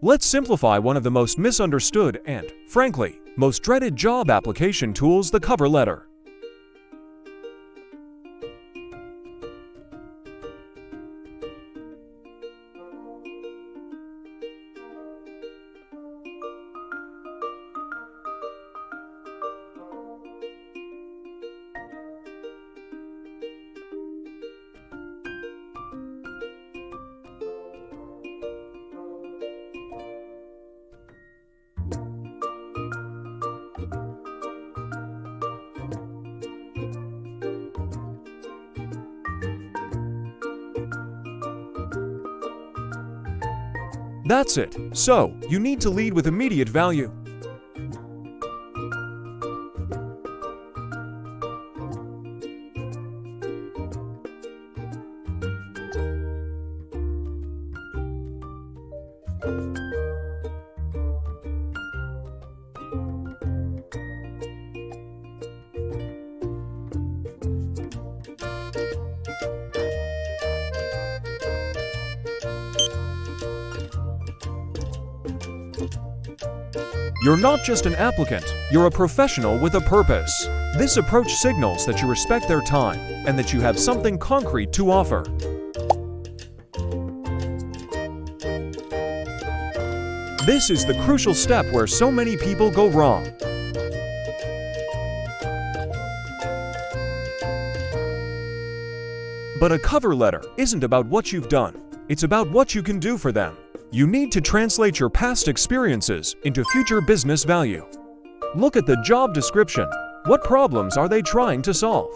Let's simplify one of the most misunderstood and, frankly, most dreaded job application tools, the cover letter. That's it. So, you need to lead with immediate value. You're not just an applicant, you're a professional with a purpose. This approach signals that you respect their time and that you have something concrete to offer. This is the crucial step where so many people go wrong. But a cover letter isn't about what you've done, it's about what you can do for them. You need to translate your past experiences into future business value. Look at the job description. What problems are they trying to solve?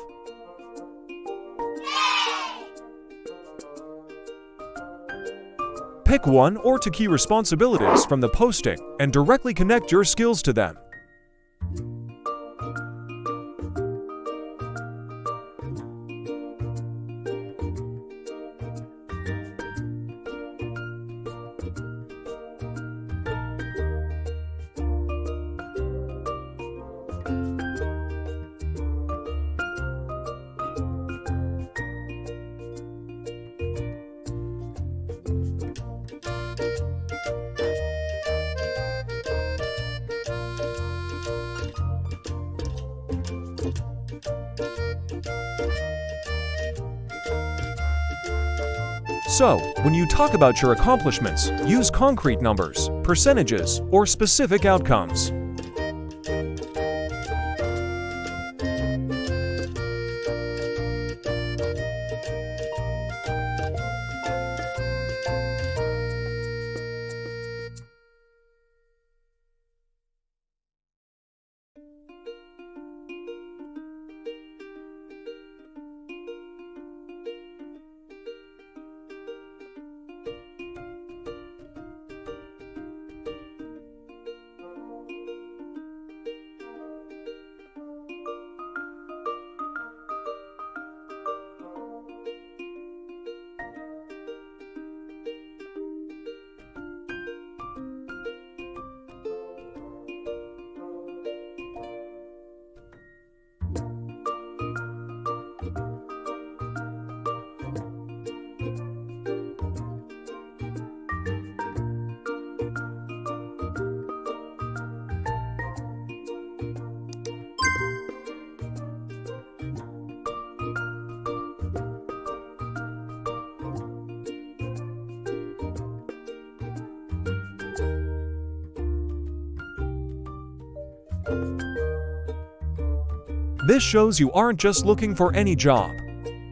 Pick one or two key responsibilities from the posting and directly connect your skills to them. So, when you talk about your accomplishments, use concrete numbers, percentages, or specific outcomes. This shows you aren't just looking for any job.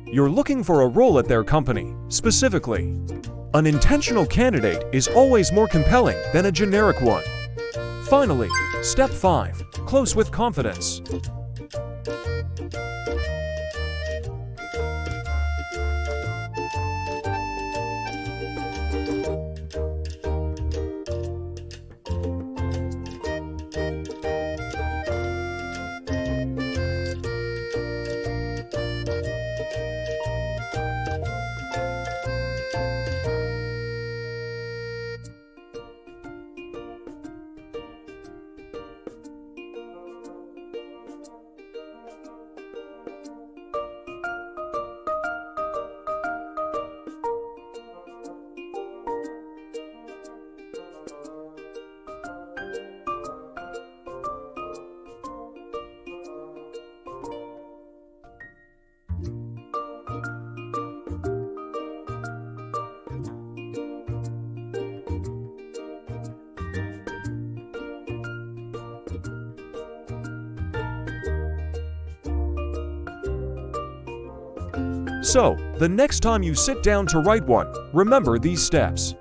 You're looking for a role at their company, specifically. An intentional candidate is always more compelling than a generic one. Finally, step 5. Close with confidence. So, the next time you sit down to write one, remember these steps.